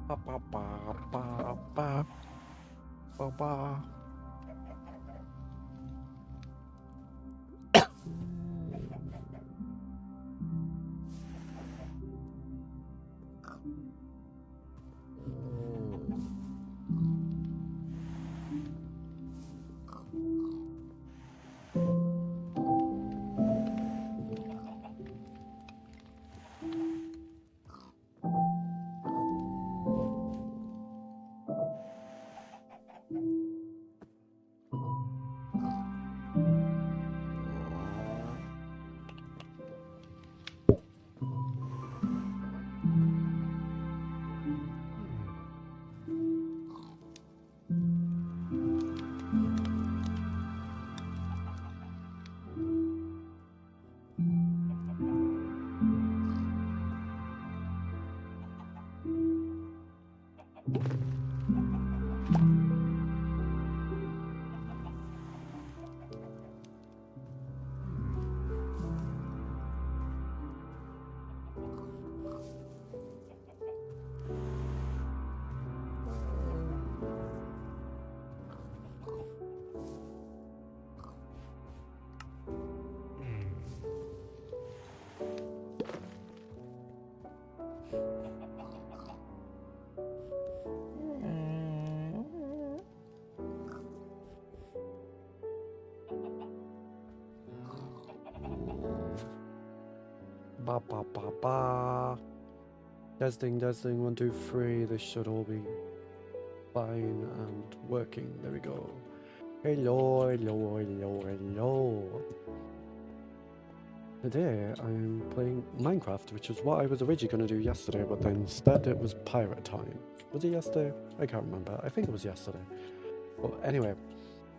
Ba ba ba ba ba ba ba. Ba ba ba ba. Testing, testing, 1, 2, 3. This should all be fine and working. There we go. Hello, hello, hello, hello. Today I'm playing Minecraft, which is what I was originally going to do yesterday, but then instead it was pirate time. Was it yesterday? I can't remember. I think it was yesterday. But anyway,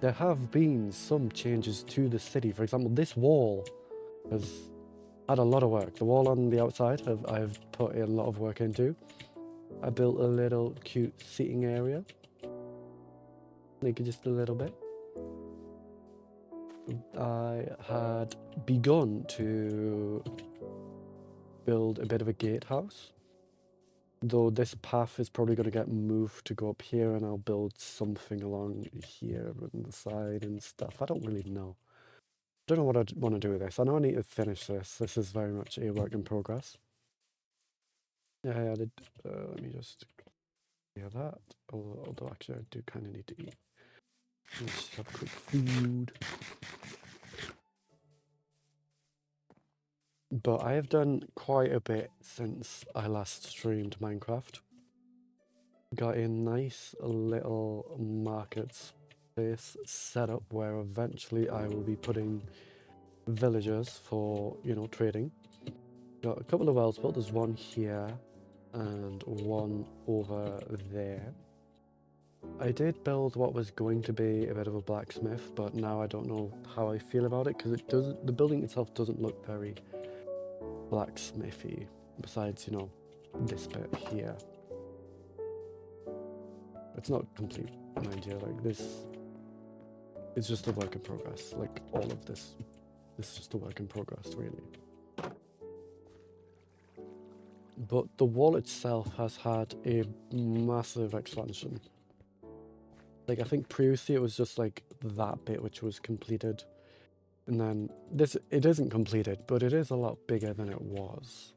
there have been some changes to the city. For example, this wall has had a lot of work. The wall on the outside I've put a lot of work into. I built a little cute seating area. Make it just a little bit. I had begun to build a bit of a gatehouse, though this path is probably going to get moved to go up here, and I'll build something along here on the side and stuff. I don't really know. Don't know what I want to do with this. I know I need to finish this. This is very much a work in progress. Yeah, I did. Let me just clear that. Although actually, I do kind of need to eat. Let's just have quick food. But I have done quite a bit since I last streamed Minecraft. Got a nice little market space set up where eventually I will be putting villagers for, you know, trading. Got a couple of wells built. There's one here and one over there. I did build what was going to be a bit of a blacksmith, but now I don't know how I feel about it because the building itself doesn't look very blacksmithy, besides, you know, this bit here. It's not complete, mind you, like this is just a work in progress, like all of this is just a work in progress, really. But the wall itself has had a massive expansion. Like, I think previously it was just like that bit which was completed, and then it isn't completed, but it is a lot bigger than it was.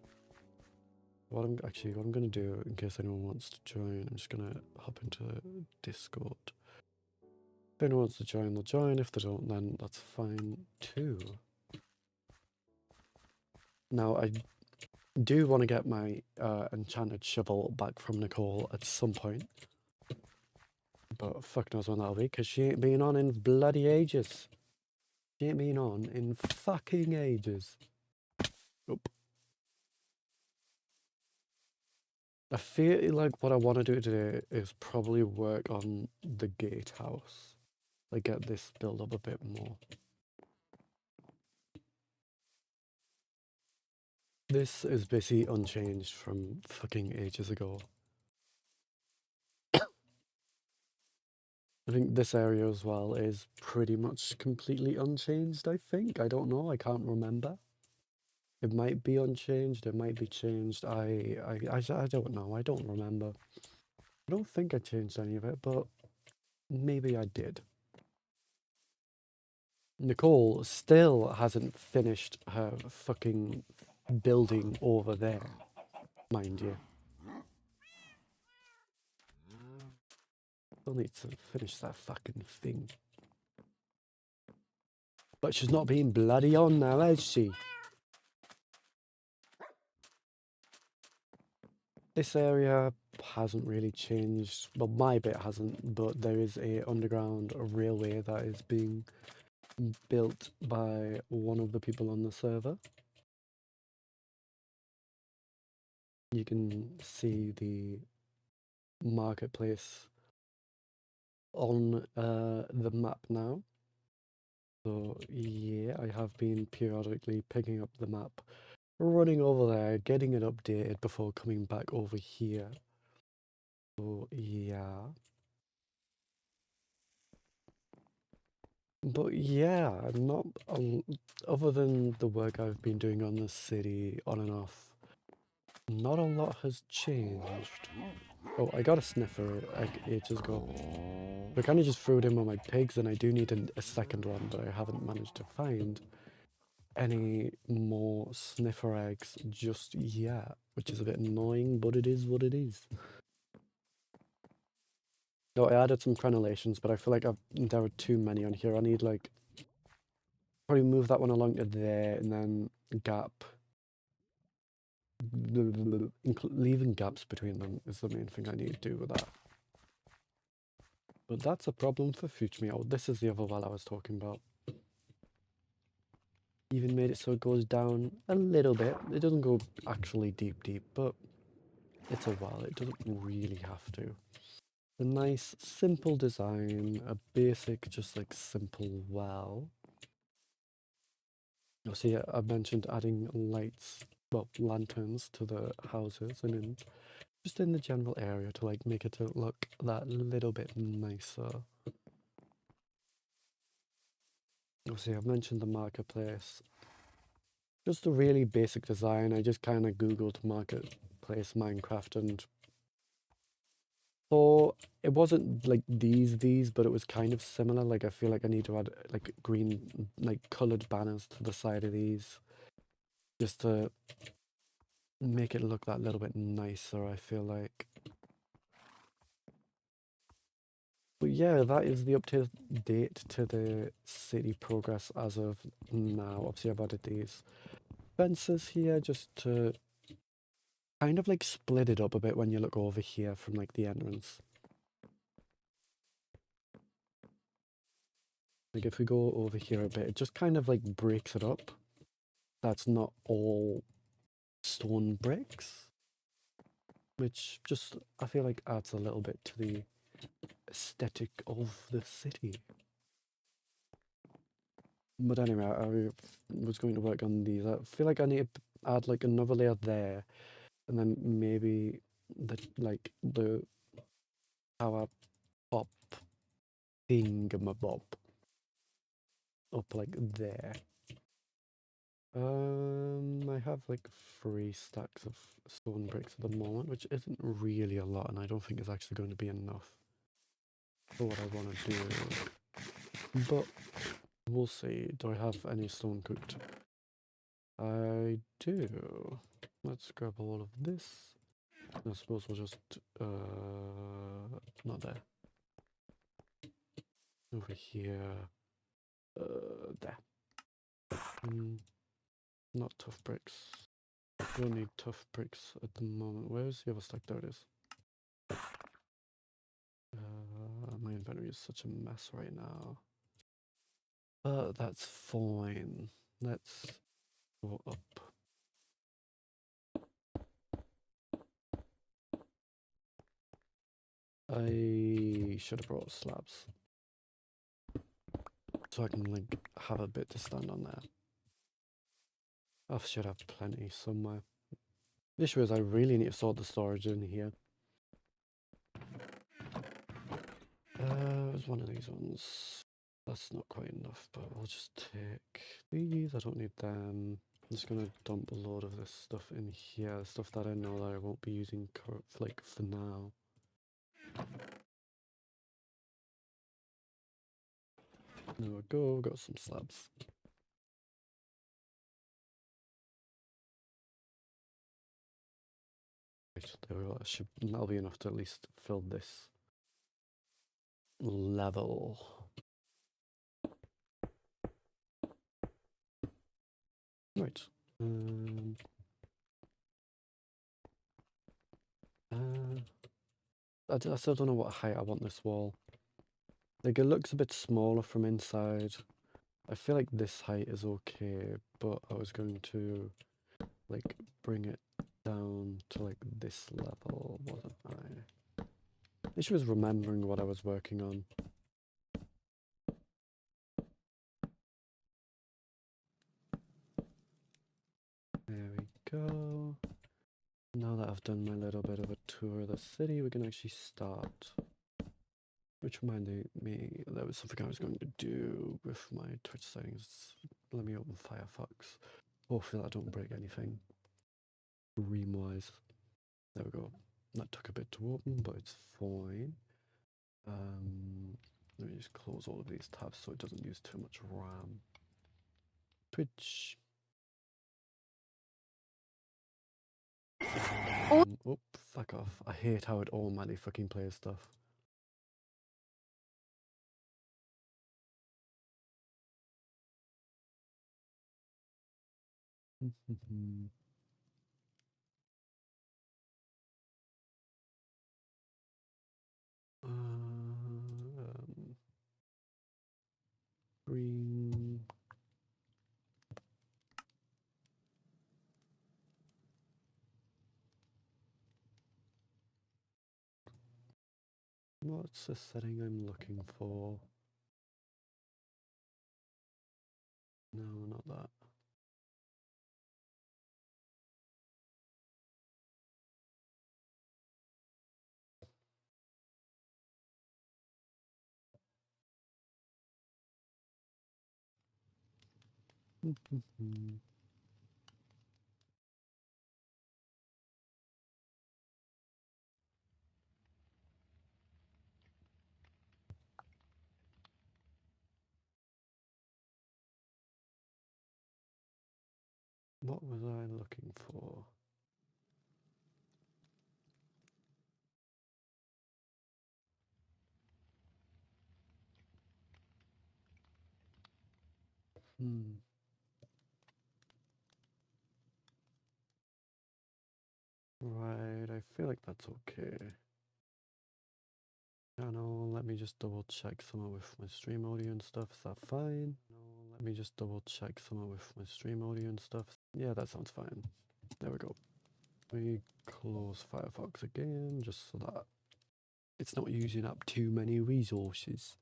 What I'm going to do, in case anyone wants to join, I'm just going to hop into Discord. If anyone wants to join, they'll join. If they don't, then that's fine too. Now, I do want to get my enchanted shovel back from Nicole at some point. But fuck knows when that'll be, because she ain't been on in bloody ages. She ain't been on in fucking ages. Nope. I feel like what I want to do today is probably work on the gatehouse. Like, get this built up a bit more. This is basically unchanged from fucking ages ago. I think this area as well is pretty much completely unchanged, I think. I don't know, I can't remember. It might be unchanged, it might be changed. I don't know, I don't remember. I don't think I changed any of it, but maybe I did. Nicole still hasn't finished her fucking building over there, mind you. Still needs to finish that fucking thing. But she's not being bloody on now, is she? This area hasn't really changed. Well, my bit hasn't, but there is a underground railway that is being built by one of the people on the server. You can see the marketplace on the map now. So yeah, I have been periodically picking up the map, running over there, getting it updated before coming back over here. So yeah. But yeah, not other than the work I've been doing on the city on and off, not a lot has changed. Oh, I got a sniffer ages ago. I kind of just threw it in with my pigs, and I do need a second one, but I haven't managed to find any more sniffer eggs just yet, which is a bit annoying, but it is what it is. No, I added some crenellations, but I feel like there are too many on here. I need, like, probably move that one along to there, and then gap. Leaving gaps between them is the main thing I need to do with that. But that's a problem for future me. Oh, this is the other well I was talking about. Even made it so it goes down a little bit. It doesn't go actually deep, but it's a well. It doesn't really have to. A nice, simple design, a basic, just like simple well. You'll see I've mentioned adding lights, well, lanterns to the houses and in just in the general area to like make it to look that little bit nicer. You'll see I've mentioned the marketplace. Just a really basic design. I just kind of Googled marketplace Minecraft and so it wasn't like these, but it was kind of similar. Like I feel like I need to add like green, like colored banners to the side of these just to make it look that little bit nicer, I feel like. But yeah, that is the update date to the city progress as of now. Obviously, I've added these fences here just to kind of like split it up a bit when you look over here from like the entrance. Like if we go over here a bit, it just kind of like breaks it up. That's not all stone bricks, which just I feel like adds a little bit to the aesthetic of the city. But anyway, I was going to work on these. I feel like I need to add like another layer there, and then maybe the tower top thingamabob up like there. I have like 3 stacks of stone bricks at the moment, which isn't really a lot, and I don't think it's actually going to be enough for what I want to do. But we'll see. Do I have any stone cooked? I do. Let's grab all of this. I suppose we'll just not there. Over here. There. Not tough bricks. Don't need tough bricks at the moment. Where's the other stack? There it is. My inventory is such a mess right now. But that's fine. Let's go up. I should have brought slabs. So I can like have a bit to stand on there. I should have plenty somewhere. The issue is I really need to sort the storage in here. There's one of these ones. That's not quite enough, but I'll just take these. I don't need them. I'm just gonna dump a load of this stuff in here. Stuff that I know that I won't be using like for now. There we go. Got some slabs. Right, there we go. That'll be enough to at least fill this level. Right. I still don't know what height I want this wall. Like it looks a bit smaller from inside. I feel like this height is okay, but I was going to like bring it down to like this level, wasn't I? The issue was remembering what I was working on. There we go. Now that I've done my little bit of a tour of the city, we can actually start. Which reminded me, there was something I was going to do with my Twitch settings. Let me open Firefox. Hopefully that don't break anything. Stream-wise. There we go. That took a bit to open, but it's fine. Let me just close all of these tabs so it doesn't use too much RAM. Twitch. Oh, fuck off. I hate how it automatically fucking plays stuff. Green. What's the setting I'm looking for? No, not that. What was I looking for? Right, I feel like that's okay. Channel, let me just double check something with my stream audio and stuff. Is that fine? No, let me just double check something with my stream audio and stuff. Yeah, that sounds fine. There we go. We close Firefox again, just so that it's not using up too many resources.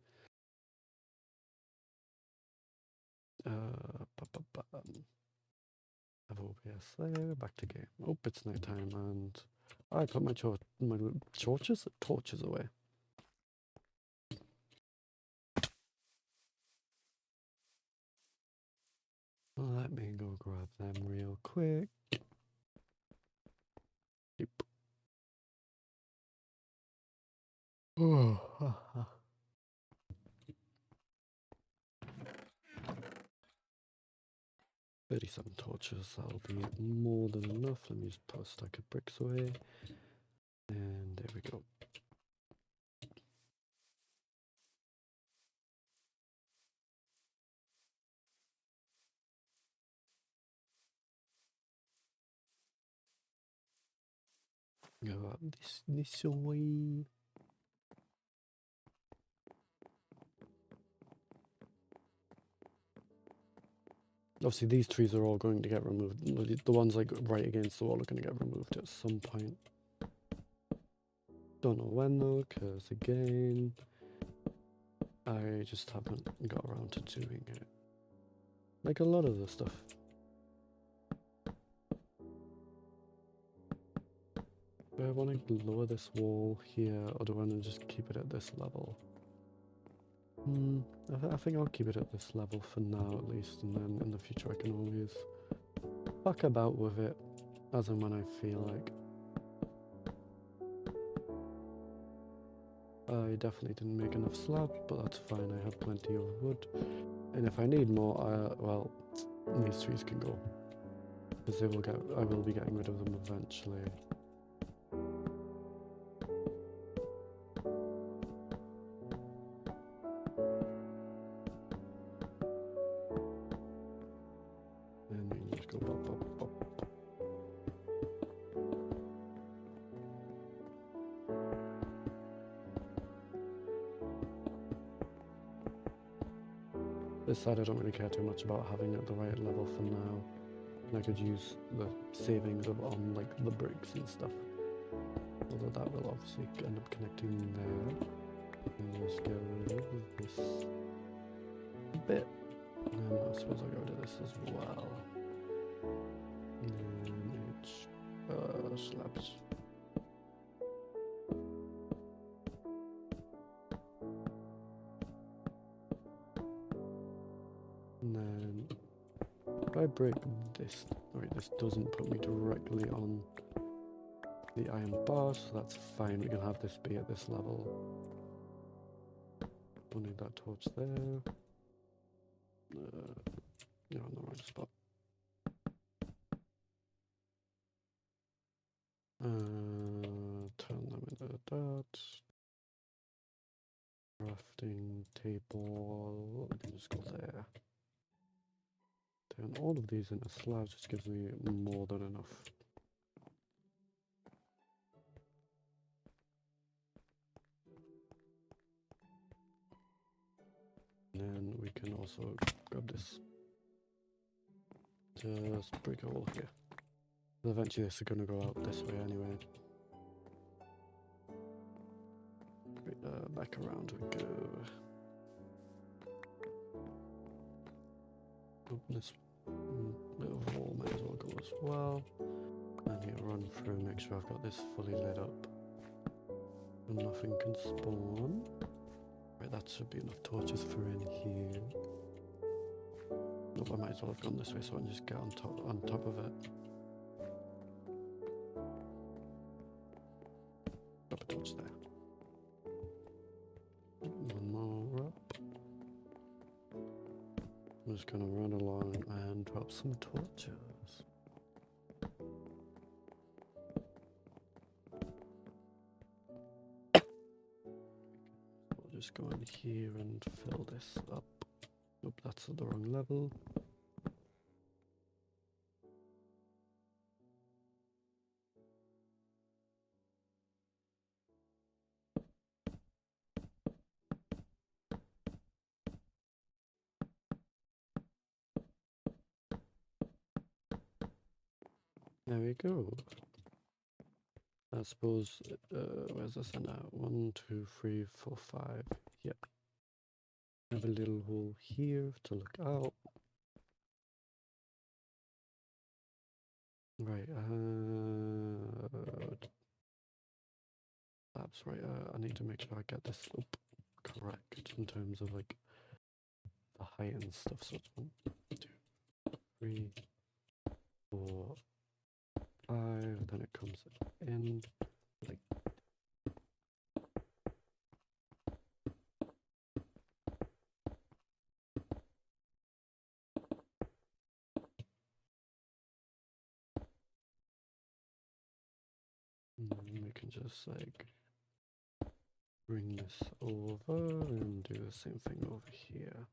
Have OBS there, back to game. Oh, it's night time, and I put my torches away. Let me go grab them real quick. Yep. Oh, 37 torches, that'll be more than enough. Let me just put a stack of bricks away. And there we go. Go up this way. Obviously, these trees are all going to get removed. The ones like right against the wall are going to get removed at some point. Don't know when though, because again, I just haven't got around to doing it. Like a lot of the stuff. Do I want to lower this wall here, or do I want to just keep it at this level? I think I'll keep it at this level for now at least, and then in the future I can always fuck about with it as and when I feel like. I definitely didn't make enough slabs, but that's fine, I have plenty of wood. And if I need more, well, these trees can go. Because I will be getting rid of them eventually. And we just go pop, pop, pop. This side I don't really care too much about having at the right level for now. And I could use the savings on like the bricks and stuff. Although that will obviously end up connecting there. And just get rid of this bit. And then I suppose I'll get rid of this as well. And then it's slabs. And then if I break this, wait, this doesn't put me directly on the iron bar, so that's fine. We can have this be at this level. Don't need that torch there. You're on the wrong spot. Turn them into that. Crafting table. We can just go there. Turn all of these into slabs, just gives me more than enough. And then we can also grab this. Just break a hole here. Eventually this is going to go out this way anyway. back around we go. Open this little hole, might as well go as well. And here, run through, make sure I've got this fully lit up. And nothing can spawn. Right, that should be enough torches for in here. Nope, I might as well have gone this way so I can just get on top of it. Drop a torch there. One more up. I'm just gonna run along and drop some torches. We'll just go in here and fill this up. Nope, that's at the wrong level. There we go. I suppose, where's the center? 1, 2, 3, 4, 5. Yep. Have a little hole here to look out. Right, that's right, I need to make sure I get this up correct in terms of like the height and stuff. So it's 1, 2, 3, 4, 5, then it comes in like and we can just like bring this over and do the same thing over here.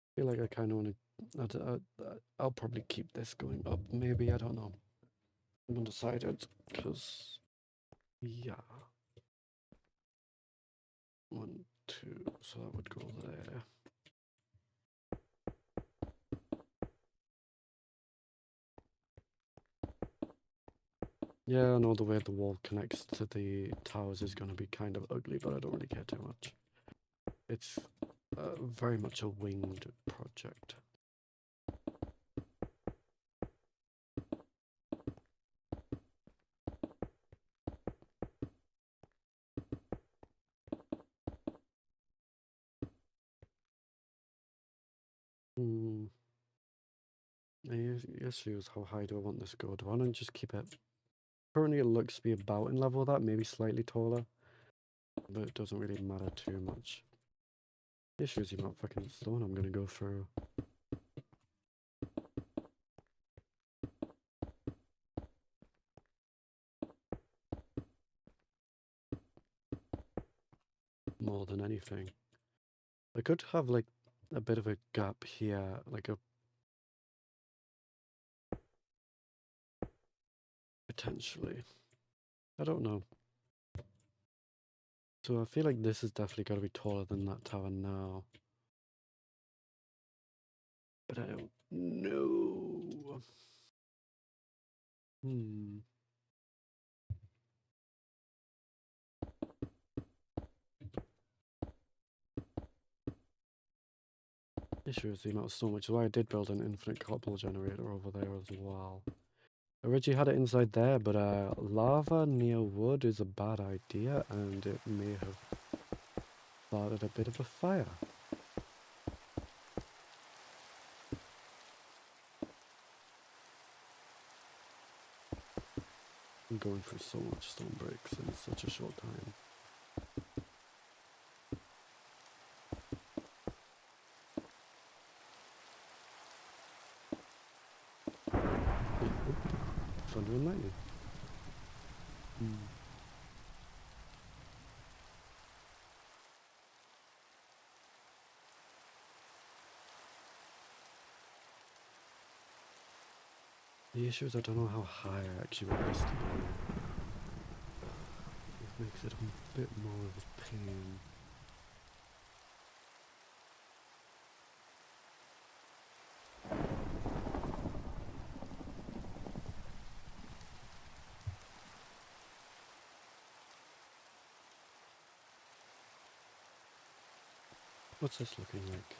I feel like I kind of want to, I'll probably keep this going up, maybe, I don't know. I'm undecided, because, yeah. 1, 2, so that would go there. Yeah, I know the way the wall connects to the towers is going to be kind of ugly, but I don't really care too much. It's very much a winged project. The issue is how high do I want this to go? Do I want to just keep it? Currently it looks to be about in level with that, maybe slightly taller. But it doesn't really matter too much. The issue is the amount of fucking stone I'm gonna go through. More than anything. I could have like a bit of a gap here, like a potentially. I don't know. So I feel like this has definitely got to be taller than that tower now. But I don't know. Issue is the amount of stone, which is why I did build an infinite cobble generator over there as well. I originally had it inside there, but lava near wood is a bad idea, and it may have started a bit of a fire. I'm going through so much stone bricks in such a short time. Thunder and lightning. The issue is I don't know how high I actually want this to go. makes it a bit more of a pain. What's this looking like?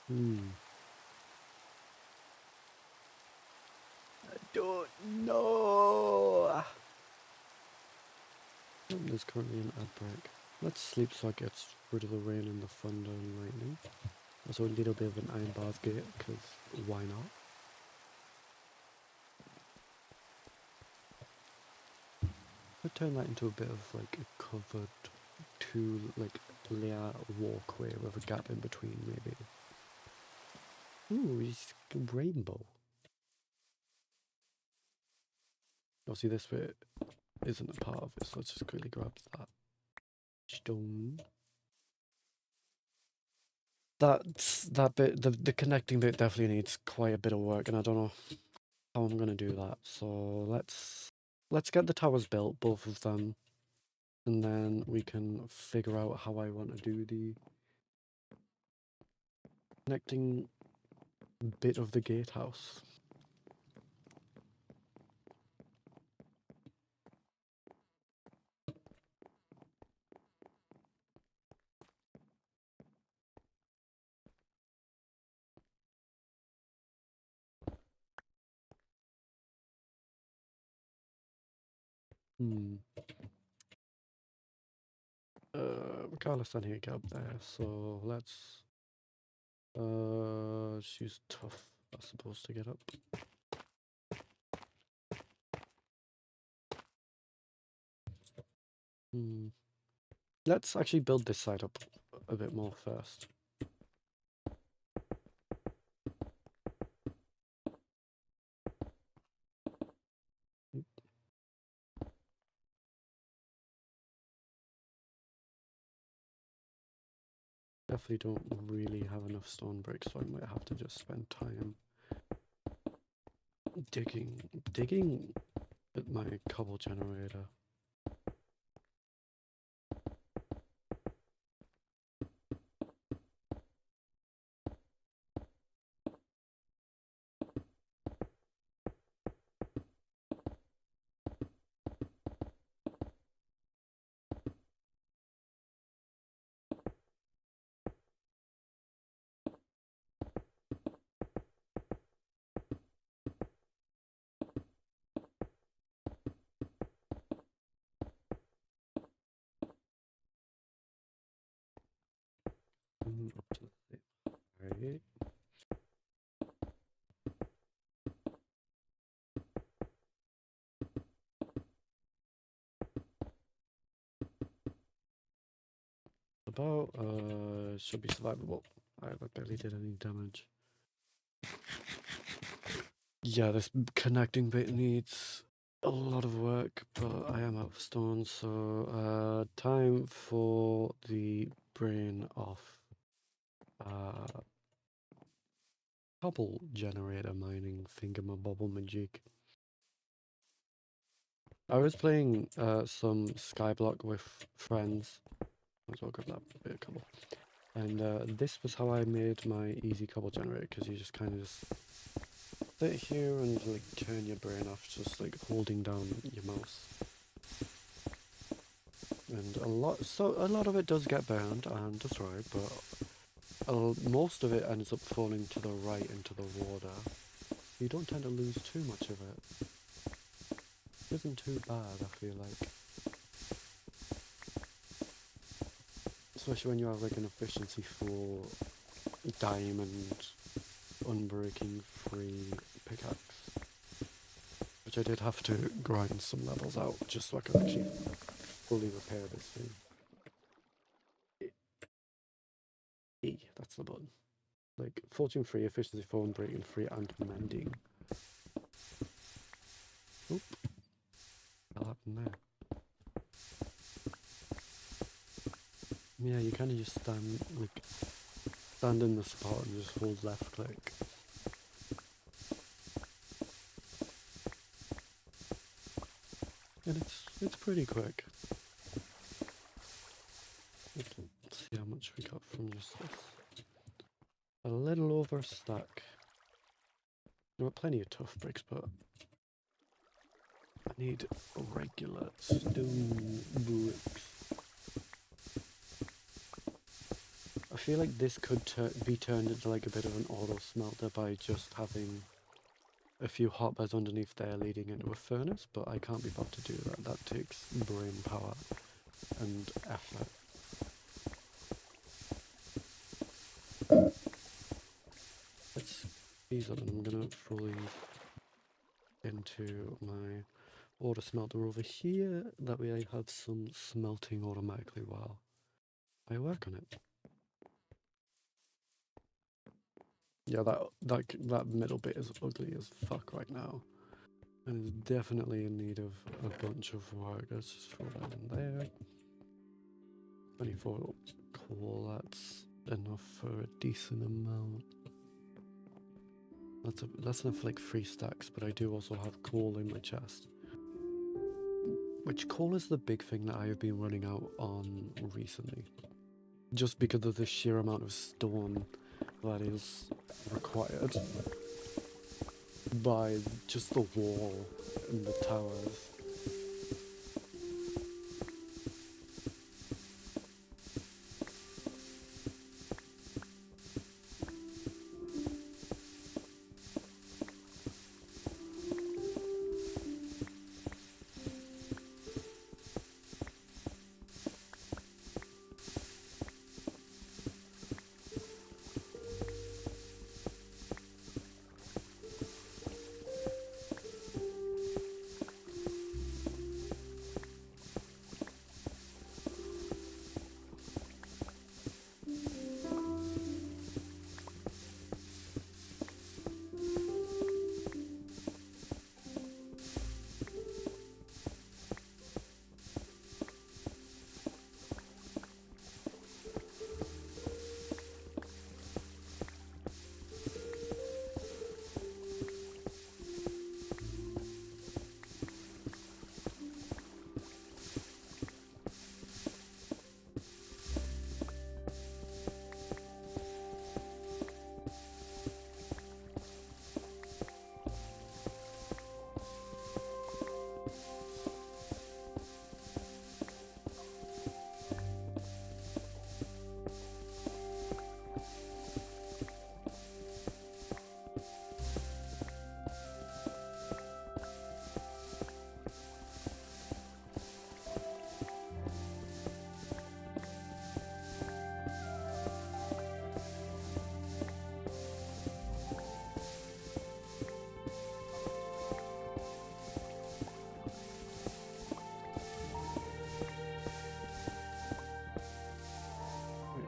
Hmm. I don't know. There's currently an outbreak. Let's sleep so it gets rid of the rain and the thunder and lightning. Also a little bit of an iron bars gate, because why not? I'll turn that into a bit of like a covered two like layer walkway with a gap in between maybe. Ooh, it's a rainbow. Oh, see this bit isn't a part of it, so let's just quickly grab that stone. That bit, the connecting bit definitely needs quite a bit of work, and I don't know how I'm gonna do that. So let's get the towers built, both of them, and then we can figure out how I want to do the connecting bit of the gatehouse. Hmm. Regardless, I need to get up there, so let's she's tough, I suppose, to get up. Hmm. Let's actually build this side up a bit more first. Definitely don't really have enough stone bricks, so I might have to just spend time digging at my cobble generator. Up to the right. About should be survivable. I barely did any damage. Yeah, this connecting bit needs a lot of work, but I am out of stone, so time for the brain off cobble generator mining thingamabobble-majig. I was playing some Skyblock with friends. Might as well grab that bit of cobble. And this was how I made my easy cobble generator, because you just kind of just sit here and like turn your brain off, just like holding down your mouse. And a lot of it does get burned and destroyed, but most of it ends up falling to the right into the water. You don't tend to lose too much of it. It isn't too bad, I feel like. Especially when you have like an efficiency for diamond unbreaking free pickaxe. Which I did have to grind some levels out just so I could actually fully repair this thing. E, that's the button. Like fortune free, efficiency 4, unbreaking free, and mending. Oop. What happened there? Yeah, you kind of just stand in the spot and just hold left click. And it's pretty quick. Let's see how much we got from just this. A little over a stack. There were plenty of tough bricks, but I need regular stone bricks. I feel like this could be turned into like a bit of an auto smelter by just having a few hotbeds underneath there leading into a furnace, but I can't be bothered to do that. That takes brain power and effort. Let's these up, and I'm gonna throw these into my auto smelter over here. That way I have some smelting automatically while I work on it. Yeah, that middle bit is ugly as fuck right now. And is definitely in need of a bunch of work. Let's just throw that in there. 24 coal, that's enough for a decent amount. That's enough for like 3 stacks, but I do also have coal in my chest. Which coal is the big thing that I have been running out on recently. Just because of the sheer amount of stone that is required by just the wall and the towers.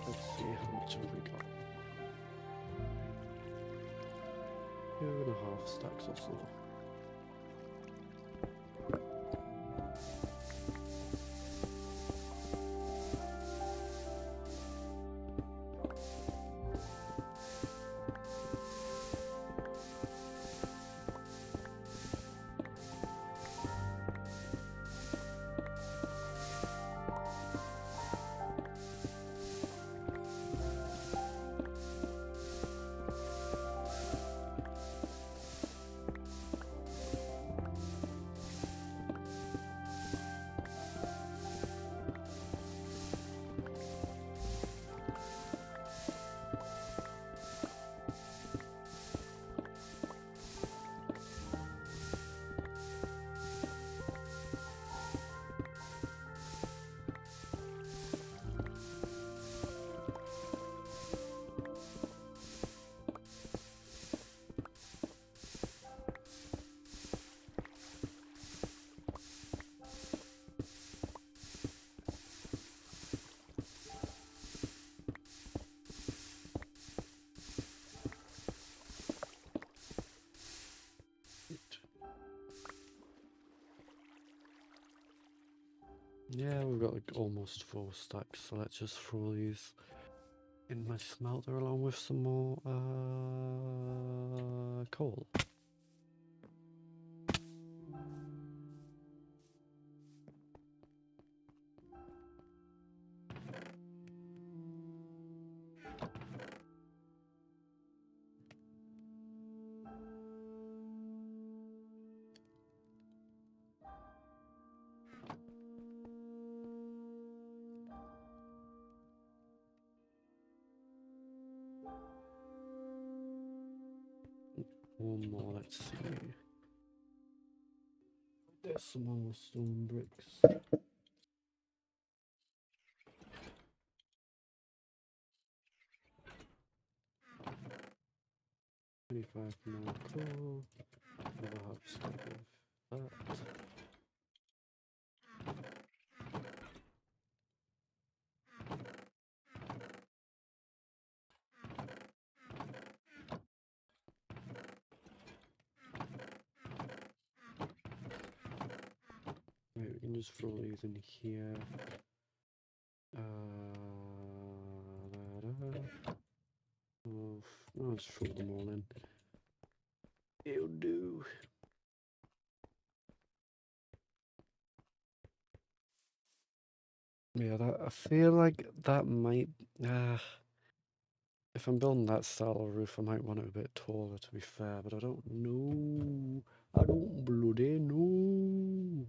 Let's see how much have we got. 2.5 stacks or so. Yeah, we've got like almost 4 stacks, so let's just throw these in my smelter along with some more coal. One more, let's see. There's some more stone bricks. 25 more coal. Another half stack of that. Right, we can just throw these in here. I'll just throw them all in. It'll do. Yeah, that I feel like that might. If I'm building that style of roof, I might want it a bit taller, to be fair, but I don't know. I don't bloody know.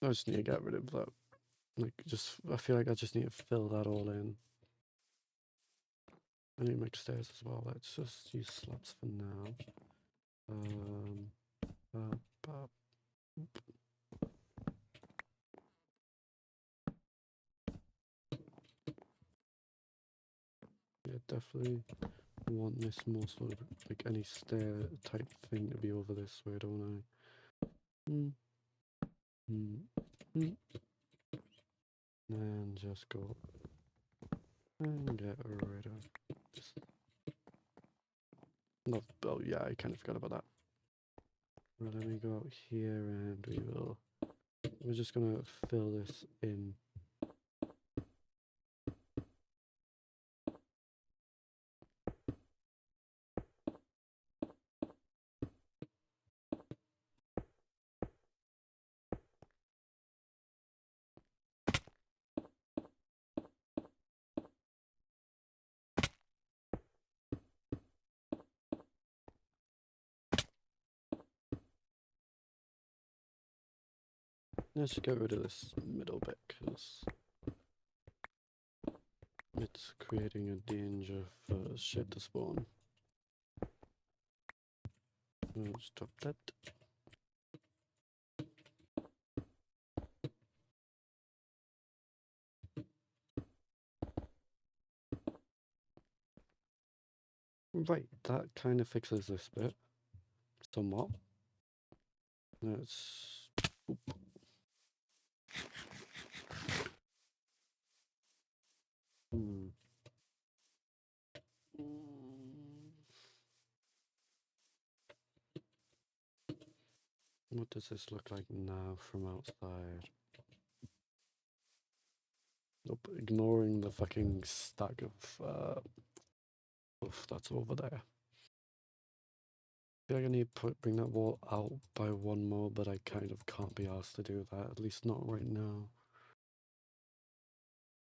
I just need to get rid of that. Like, I feel like I just need to fill that all in. I need to make stairs as well. Let's just use slabs for now. Yeah, definitely want this more sort of like any stair type thing to be over this way, don't I? And just go and get rid of this. No, oh yeah, I kind of forgot about that. Well, let me go out here and we're just gonna fill this in. Let's get rid of this middle bit because it's creating a danger for shit to spawn. I'll stop that. Right, that kind of fixes this bit somewhat. Let's. Oop. What does this look like now from outside? Nope, ignoring the fucking stack of that's over there. I feel like I need to bring that wall out by one more, but I kind of can't be asked to do that, at least not right now.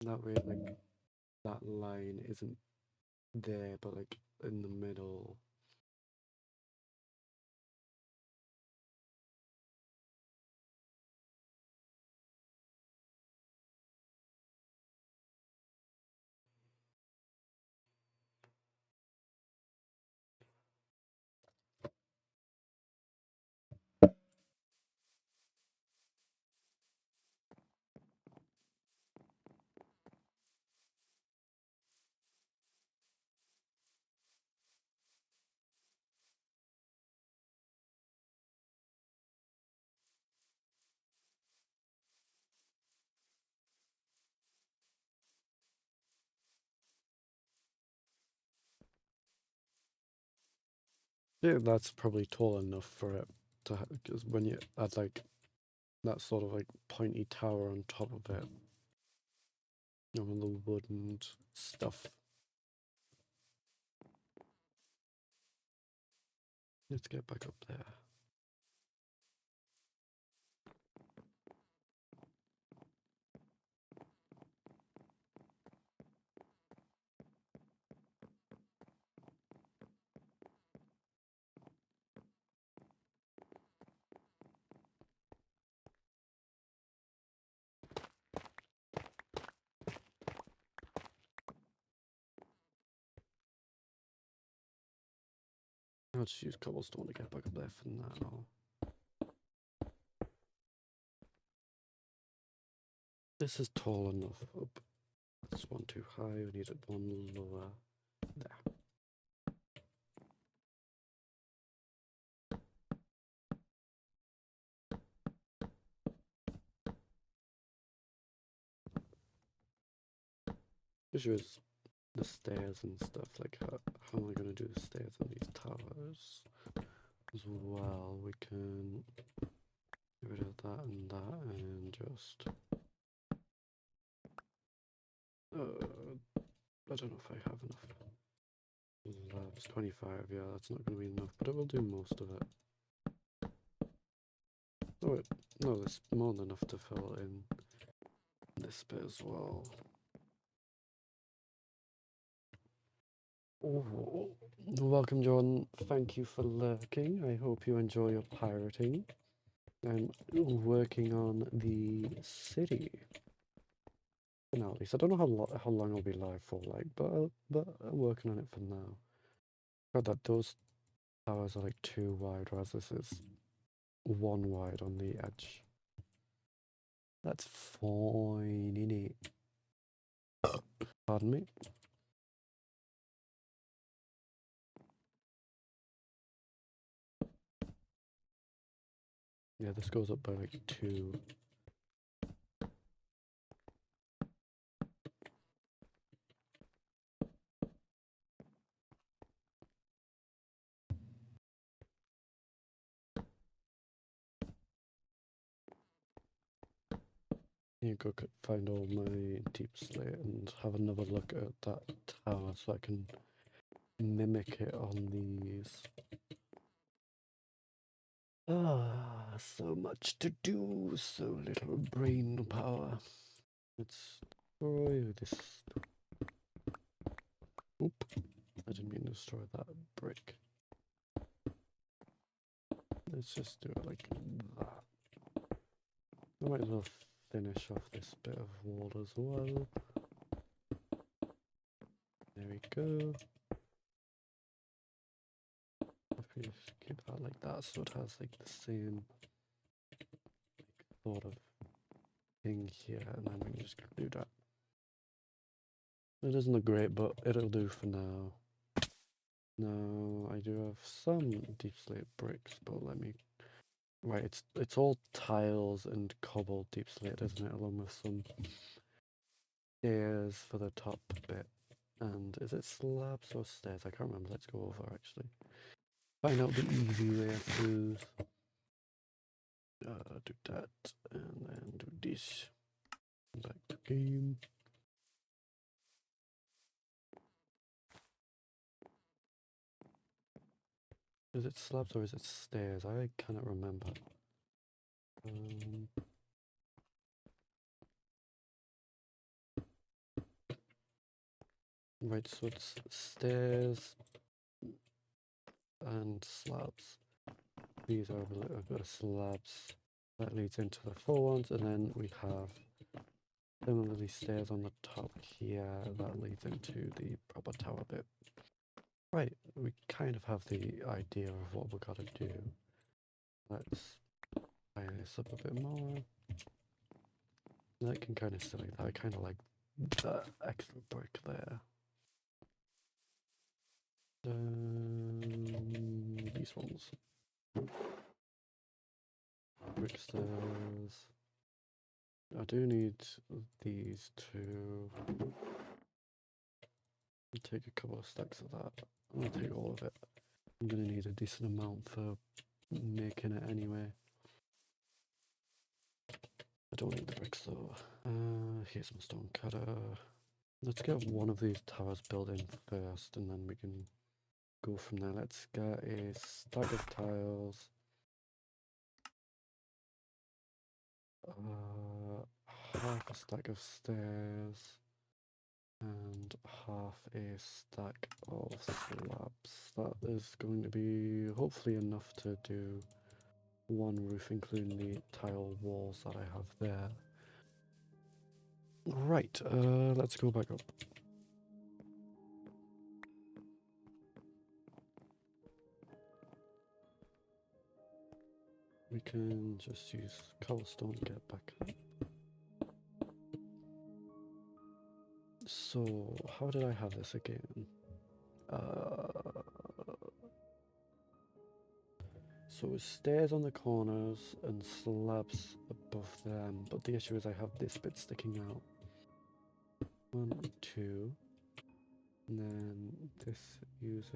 That way, like, that line isn't there, but like in the middle. Yeah, that's probably tall enough for it to because when you add like that sort of like pointy tower on top of it, all the wood and stuff. Let's get back up there. I'll just use cobblestone to get back up there for now. This is tall enough up. That's one too high, we need it one lower. There. Issue is the stairs and stuff, like how am I going to do the stairs on these towers? As well, we can get rid of that and just I don't know if I have enough. It's 25, yeah, that's not going to be enough, but it will do most of it. Oh wait, no, there's more than enough to fill in this bit as well. Oh, welcome, John. Thank you for lurking. I hope you enjoy your pirating. I'm working on the city. Now, at least I don't know how long I'll be live for, like, but I'm working on it for now. God, that those towers are like 2 wide, whereas this is 1 wide on the edge. That's fine, innit? Pardon me. Yeah, this goes up by like 2. You go find all my deep slate and have another look at that tower so I can mimic it on these. Ah, so much to do, so little brain power. Let's destroy this. Oop, I didn't mean to destroy that brick. Let's just do it like that. I might as well finish off this bit of wall as well. There we go. If we just keep that like that so it has like the same sort of thing here, and then we can just do that. It doesn't look great, but it'll do for now. Now I do have some deep slate bricks, but let me. Right, it's all tiles and cobbled deep slate, isn't it? Along with some stairs for the top bit. And is it slabs or stairs? I can't remember. Let's go over actually. Find out the easy way, I suppose. Do that and then do this. Back to game. Is it slabs or is it stairs? I cannot remember. Right, so it's stairs and slabs. These are a little bit of slabs. That leads into the full ones, and then we have similarly stairs on the top here. That leads into the proper tower bit. Right, we kind of have the idea of what we're gonna do. Let's tie this up a bit more. That can kind of stay like that. I kind of like the extra brick there. These ones. Brick stairs. I do need these two. I'll take a couple of stacks of that. I'm gonna take all of it. I'm going to need a decent amount for making it anyway. I don't need the bricks though. Here's my stone cutter. Let's get one of these towers built in first and then we can go from there. Let's get a stack of tiles. Half a stack of stairs. And half a stack of slabs. That is going to be hopefully enough to do one roof, including the tile walls that I have there. Right, let's go back up. We can just use cobblestone to get back up. So, how did I have this again? So it's stairs on the corners and slabs above them, but the issue is I have this bit sticking out. 1, 2, and then this uses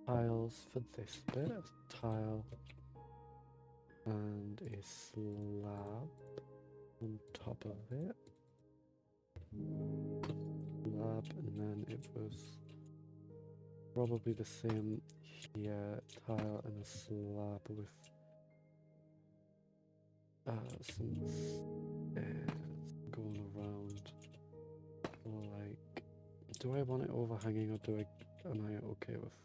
tiles for this bit, a tile and a slab on top of it. Slab, and then it was probably the same here, tile and a slab with some stairs going around. Like, do I want it overhanging or am I okay with?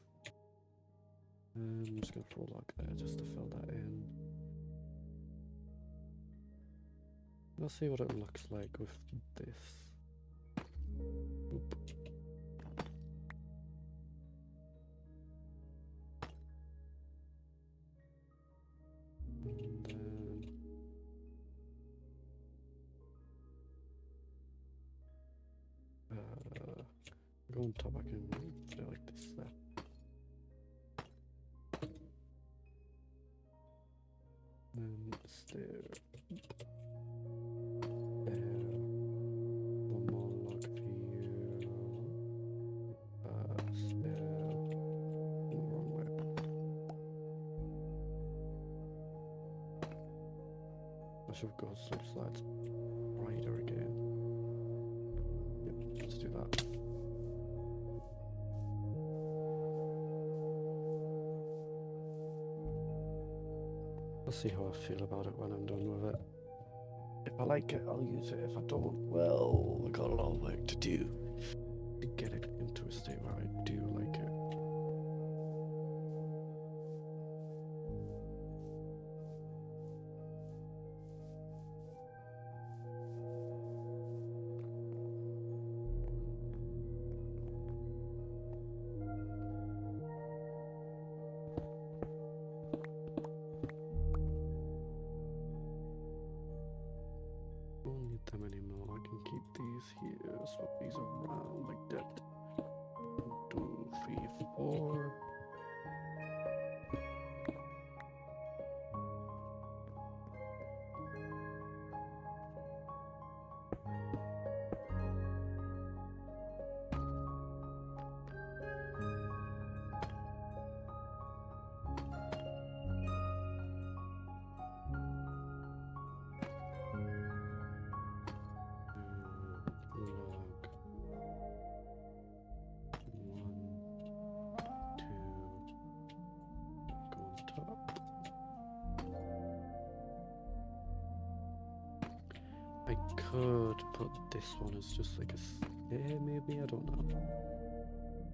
I'm just gonna throw a log there just to fill that in. Let's see what it looks like with this. Oop. And then go on top. I can put it like this there. Then stair. There. One more log for you. Stair. Wrong way. I should go some slides brighter again. Yep, let's do that. I'll see how I feel about it when I'm done with it. If I like it, I'll use it. If I don't, well, I got a lot of work to do to get it into a state where I do like it. Don't need them anymore. I can keep these here, swap these around like that. 1, 2, 3, 4. Log 1, 2, go on top. I could put this one as just like a stair, maybe, I don't know.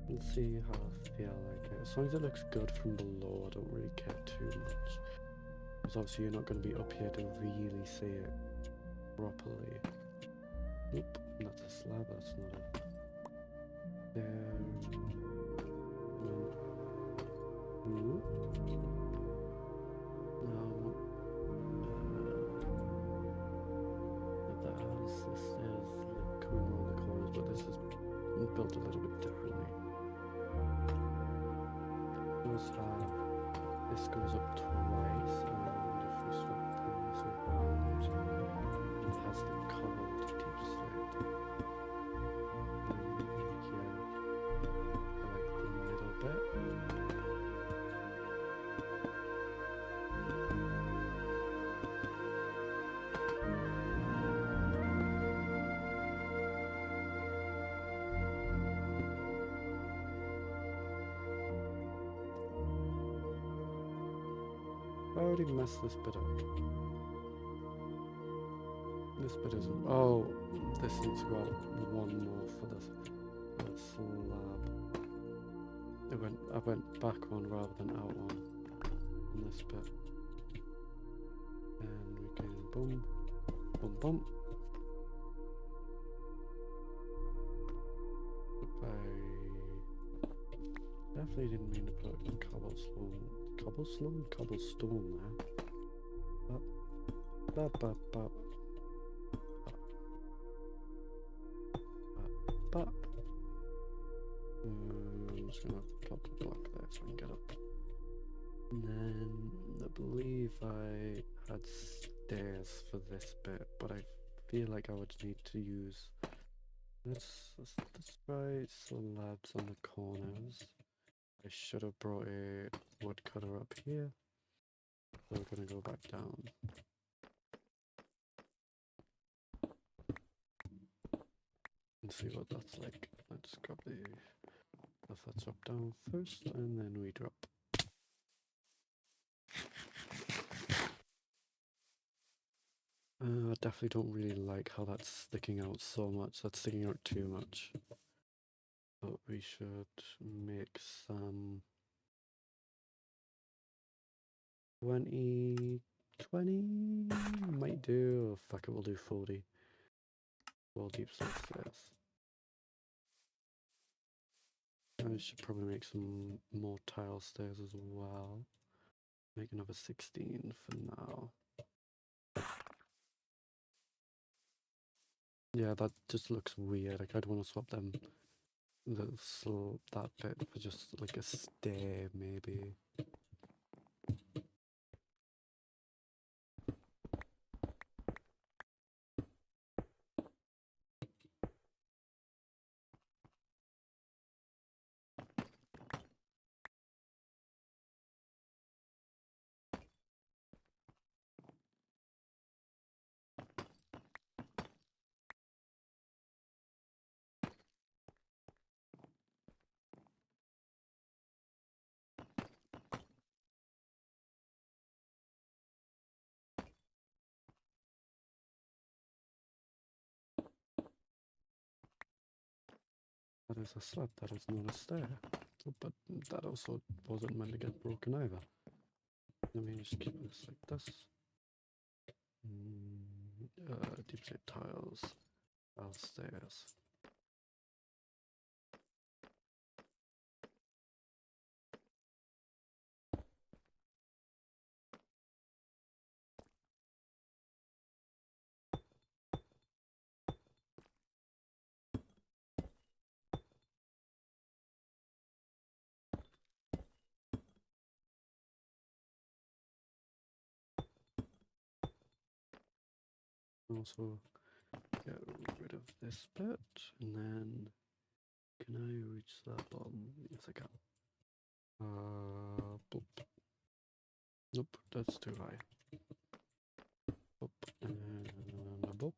Let's see how I feel like it. As long as it looks good from below, I don't really care too much. Because obviously you're not going to be up here to really see it properly. Nope, that's a slab, that's not a... There... Ooh. No. That has the stairs coming around the corners, but this is built a little bit differently. Those have... This goes up twice, and if we swap these around, it has the cobbled deep slate. Yeah, I like the middle I already messed this bit up. This bit isn't. Oh, this needs to go out one more for this slab. I went back one rather than out one on this bit. And we can boom, boom, boom. I definitely didn't mean to put cobblestone there. I'm just gonna plop the block there so I can get up. And then I believe I had stairs for this bit, but I feel like I would need to use. Let's try slabs on the corners. I should have brought a woodcutter up here. So we're gonna go back down. And see what that's like. Let's grab the let's drop down first and then we drop. I definitely don't really like how that's sticking out so much. That's sticking out too much. But we should make some 20 might do. Oh, fuck it, we'll do 40. Well, deep stairs. I should probably make some more tile stairs as well. Make another 16 for now. Yeah, that just looks weird. Like I'd want to swap them, that bit for just like a stair, maybe. That is a slab, that is not a stair. Oh, but that also wasn't meant to get broken either. Let me just keep this like this. Deep slate tiles, stairs. Also get rid of this bit, and then can I reach that bottom? Yes, I can. Boop. Nope, that's too high. Boop, and a boop.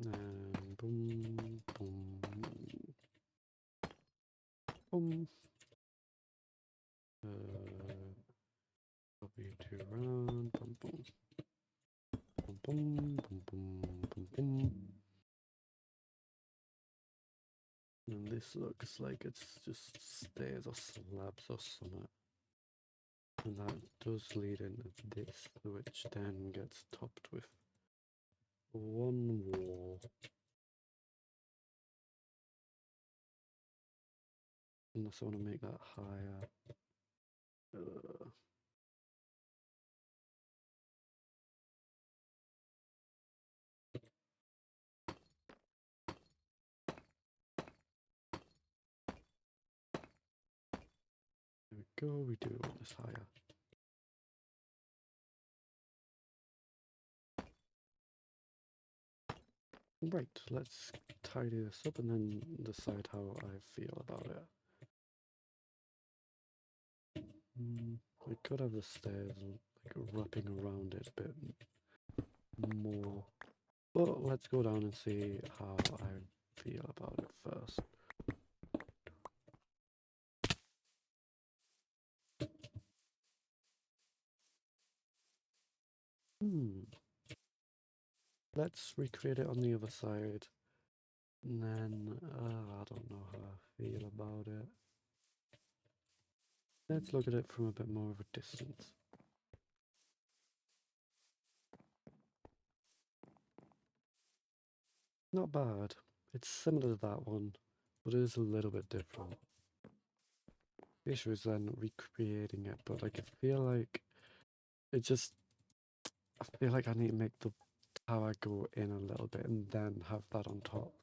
And boom, boom, boom. Copy to round, boom, boom. Boom, boom, boom, boom, boom, boom. And this looks like it's just stairs or slabs or something. And that does lead into this, which then gets topped with one wall. Unless I want to make that higher. There we go, we do want this higher. Right, let's tidy this up and then decide how I feel about it. We could have the stairs like wrapping around it a bit more. But let's go down and see how I feel about it first. Hmm. Let's recreate it on the other side. And then, I don't know how I feel about it. Let's look at it from a bit more of a distance. Not bad. It's similar to that one, but it is a little bit different. The issue is then recreating it, but like I feel like it just, I feel like I need to make the tower go in a little bit and then have that on top.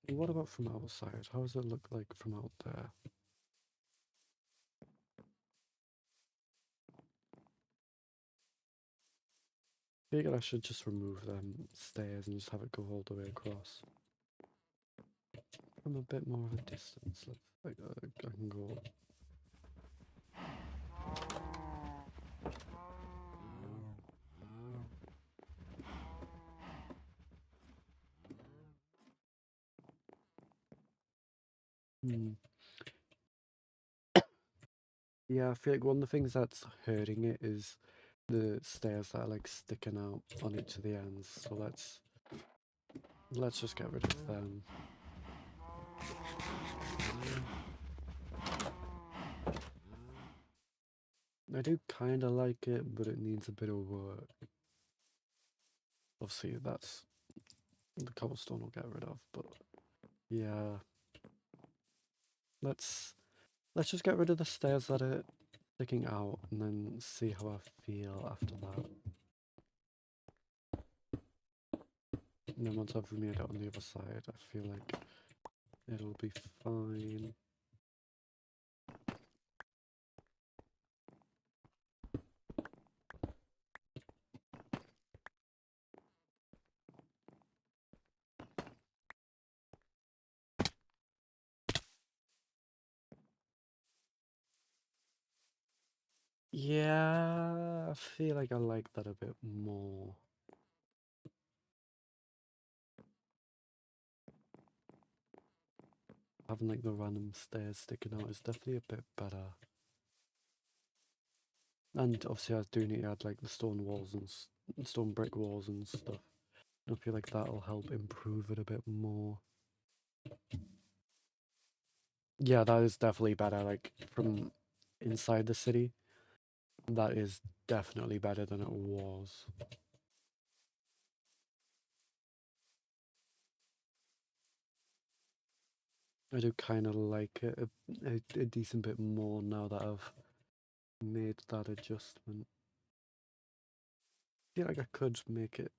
What about from outside? How does it look like from out there? I figure I should just remove them stairs and just have it go all the way across. From a bit more of a distance. Let's, like, I can go. Hmm. Yeah, I feel like one of the things that's hurting it is the stairs that are like sticking out on each of the ends. So let's just get rid of them. I do kind of like it, but it needs a bit of work. Obviously, that's the cobblestone will get rid of, but yeah, let's just get rid of the stairs that are sticking out, and then see how I feel after that. And then once I've remade it on the other side, I feel like it'll be fine. Yeah, I feel like I like that a bit more. Having like the random stairs sticking out is definitely a bit better. And obviously I do need to add like the stone walls and stone brick walls and stuff. I feel like that'll help improve it a bit more. Yeah, that is definitely better, like from inside the city. That is definitely better than it was. I do kind of like it a decent bit more now that I've made that adjustment. I feel like I could make it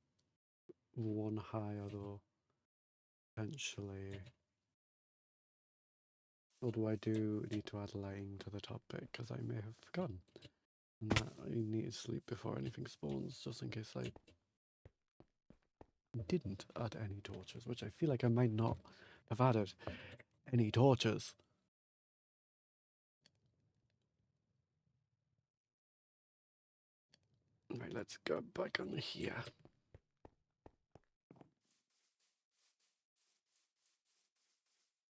one higher though, potentially. Although I do need to add lighting to the top bit because I may have forgotten. And that I need to sleep before anything spawns, just in case I didn't add any torches, which I feel like I might not have added any torches. Right, let's go back on here.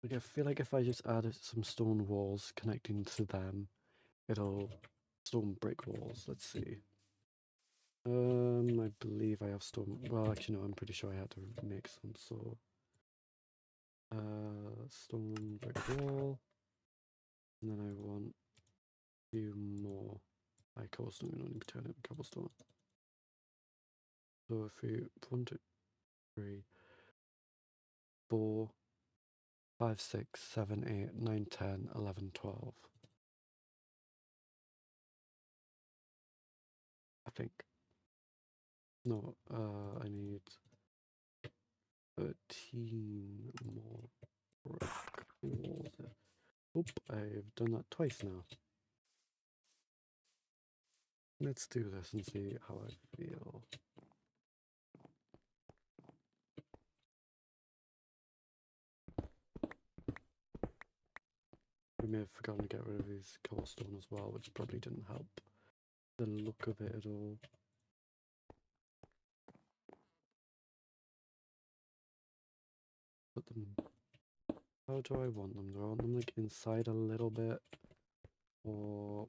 Like, I feel like if I just added some stone walls connecting to them, it'll stone brick walls. Let's see. I believe I have stone. Well, actually, no. I'm pretty sure I had to make some. So, stone brick wall, and then I want a few more. I cobblestone. We don't need to turn it cobblestone. So if we 1, 2, 3, 4, 5, 6, 7, 8, 9, 10, 11, 12. I think. No, I need 13 more brick walls. Oop, I've done that twice now. Let's do this and see how I feel. We may have forgotten to get rid of these cobblestone as well, which probably didn't help the look of it at all. put them? How do I want them? Do I want them like inside a little bit, or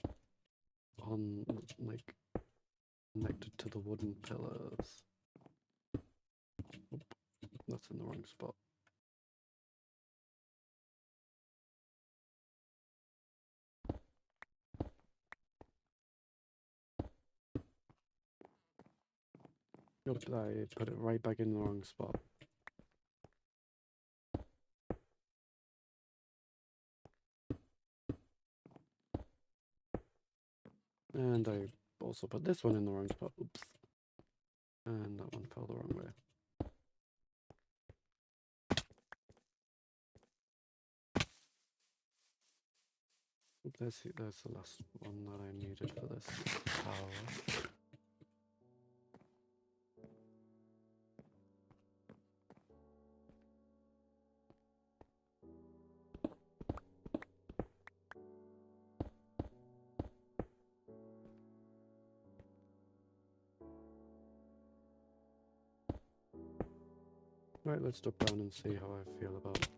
on like connected to the wooden pillars? Oop, that's in the wrong spot. Nope, I put it right back in the wrong spot. And I also put this one in the wrong spot. Oops. And that one fell the wrong way. Oop, there's the last one that I needed for this tower. Right, let's drop down and see how I feel about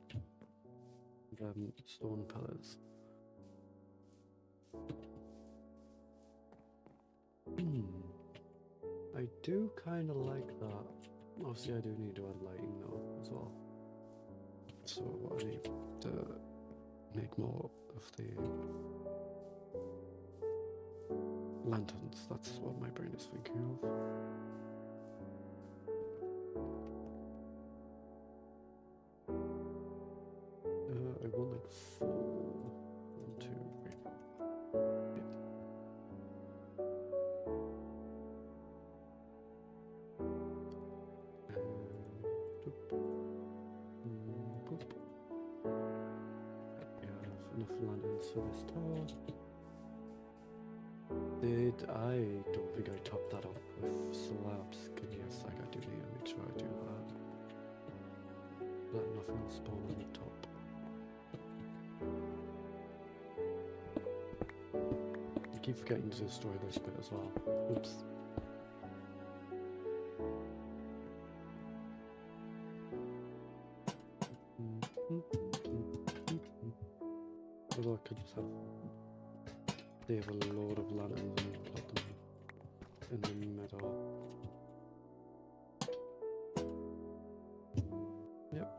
them stone pillars. I do kind of like that. Obviously, I do need to add lighting though as well. So I need to make more of the lanterns. That's what my brain is thinking of. I want like 4. 1, 2, 3, 4. Yeah. Boop. We have enough lanterns for this tower. I don't think I topped that up with slabs. Give me a sec, I do need to make sure I do that. Let nothing spawn on the top. I keep forgetting to destroy this bit as well. Oops. Although I could just save a load of lanterns and put them in the middle. Yep.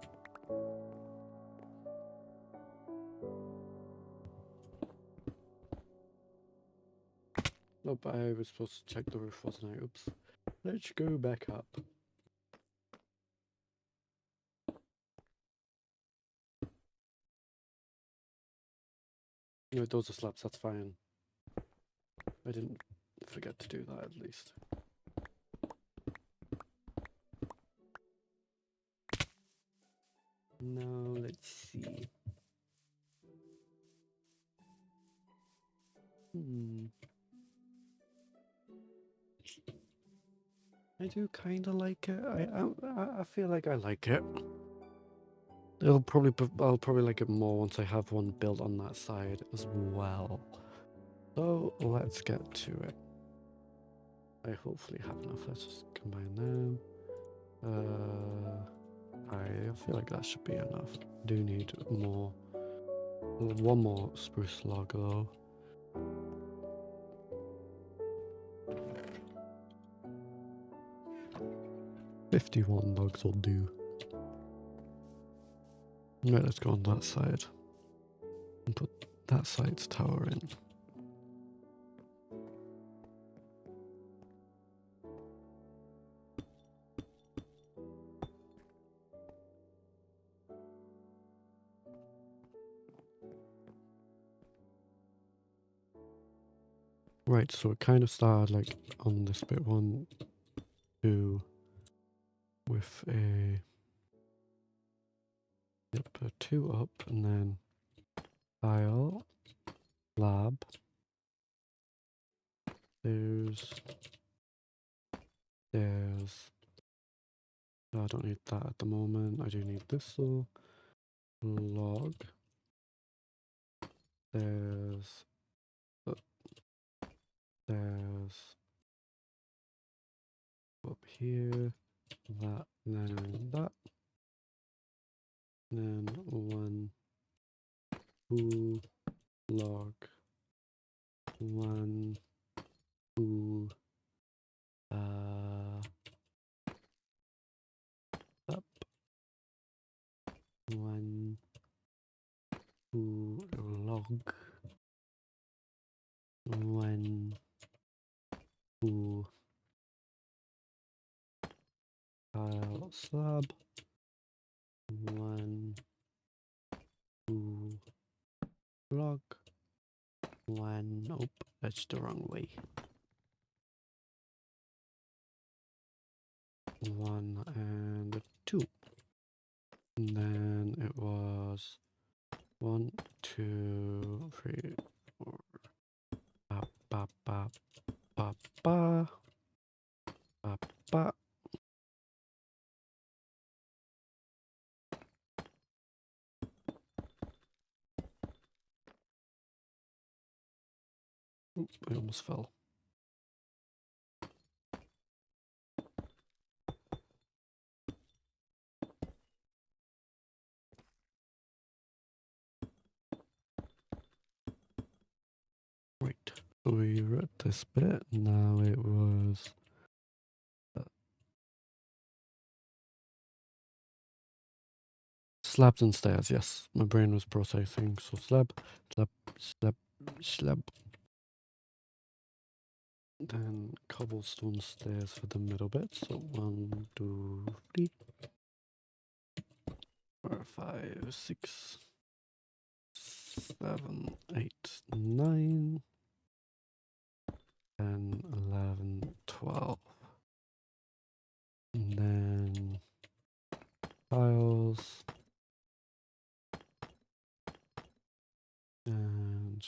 Nope, I was supposed to check the roof, wasn't I? Oops. Let's go back up. No, those are slabs, that's fine. I didn't forget to do that at least. Now, let's see. I do kind of like it. I feel like I like it. I'll probably like it more once I have one built on that side as well. So let's get to it. I hopefully have enough. Let's just combine them. I feel like that should be enough. Do need more. One more spruce log though. $51 logs will do. Right, let's go on that side and put that side's tower in. Right, so it kind of started like on this bit 1, 2 with a 2 up, and then tile, lab. There's I don't need that at the moment. I do need this though. Log. There's up here, that, then that. Then 1, 2, log, 1, 2, up, 1, 2, log, 1, 2, tile slab, 1, 2, log, 1, nope, that's the wrong way. 1 and 2. And then it was 1, 2, 3, 4. Ba ba ba ba ba ba ba. Oop, I almost fell. Right, so we read this bit. Now it was slabs and stairs. Yes, my brain was processing. So slab, slab, slab, slab. Then cobblestone stairs for the middle bit. So 1, 2, 3, 4, 5, 6, 7, 8, 9, 10, 11, 12. And then tiles. And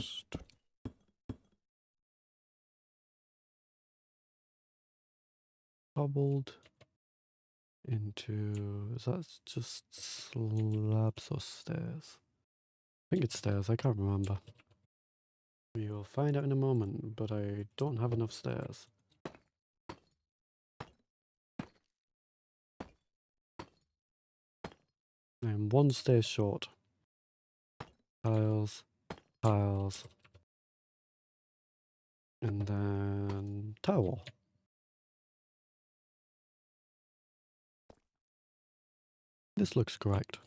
cobbled into, is that just slabs or stairs? I think it's stairs, I can't remember. We will find out in a moment, but I don't have enough stairs. I'm 1 stair short. Tiles, tiles, and then tile wall. This looks correct.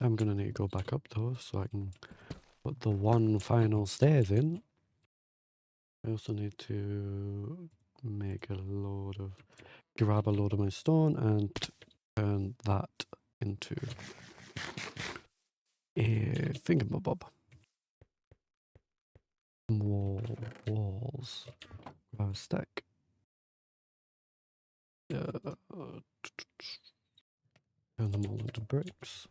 I'm gonna need to go back up though, so I can put the 1 final stairs in. I also need to make a load of, grab a load of my stone and turn that into a thingamabob. More walls. Grab a stack. Turn them all into bricks.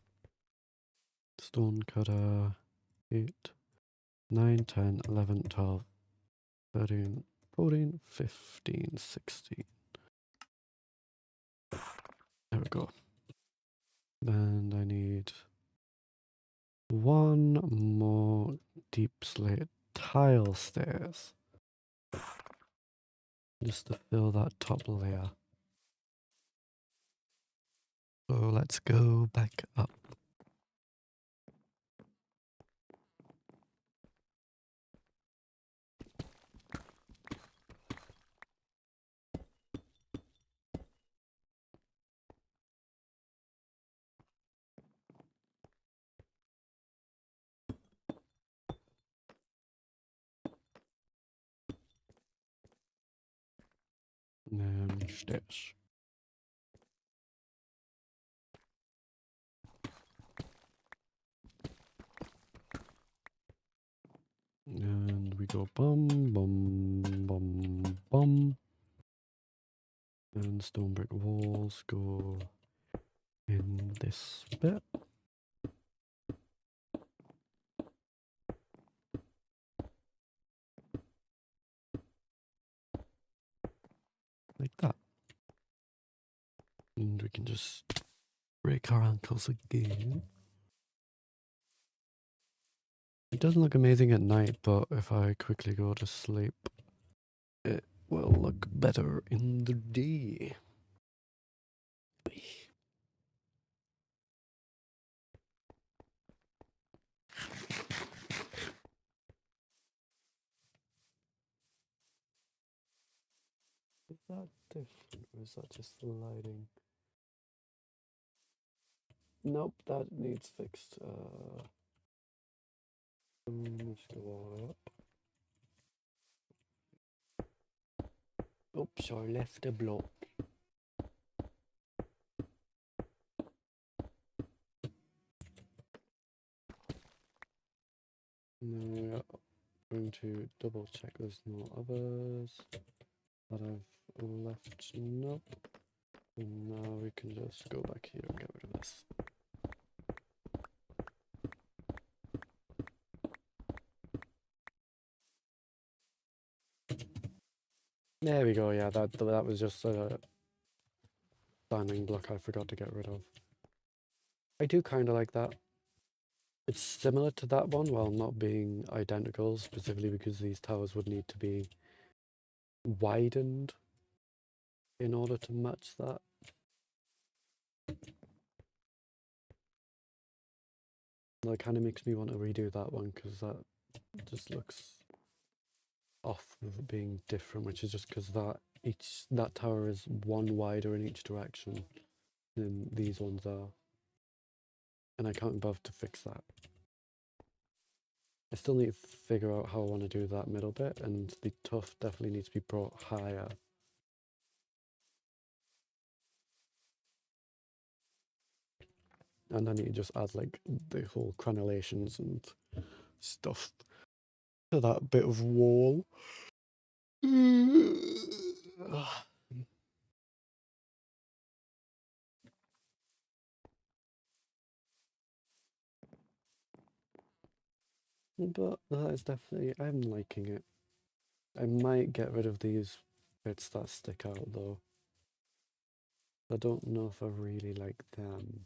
Stone cutter. 8, 9, 10, 11, 12, 13, 14, 15, 16. There we go. And I need 1 more deep slate tile stairs. Just to fill that top layer. So let's go back up. And stairs. And we go bum, bum, bum, bum. And stone brick walls go in this bit. Like that. And we can just break our ankles again. It doesn't look amazing at night, but if I quickly go to sleep, it will look better in the day. Is that different, or is that just the lighting? Nope, that needs fixed. Let's go all the way up. Oops, I left a block. Now I'm going to double check there's no others that I've left. Nope. And now we can just go back here and get rid of this. There we go, yeah, that was just a standing block I forgot to get rid of. I do kind of like that. It's similar to that one while not being identical, specifically because these towers would need to be widened in order to match that. That kind of makes me want to redo that one because that just looks off with being different, which is just because that tower is one wider in each direction than these ones are. And I can't bother to fix that. I still need to figure out how I want to do that middle bit, and the tuff definitely needs to be brought higher. And I need to just add like the whole crenellations and stuff to that bit of wall. But that is definitely, I'm liking it. I might get rid of these bits that stick out though. I don't know if I really like them.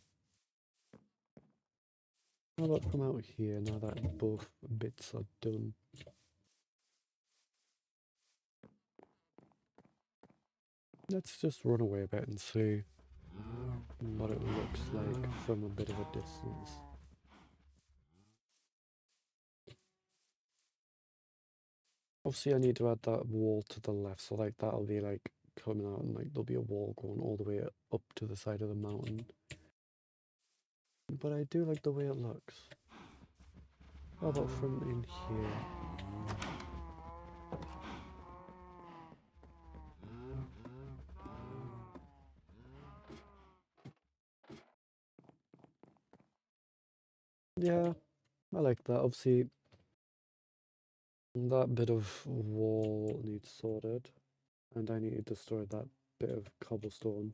How about from out here now that both bits are done? Let's just run away a bit and see what it looks like from a bit of a distance. Obviously I need to add that wall to the left, so like that'll be like coming out and like there'll be a wall going all the way up to the side of the mountain. But I do like the way it looks. How about from in here? Yeah, I like that. Obviously, that bit of wall needs sorted, and I need to destroy that bit of cobblestone.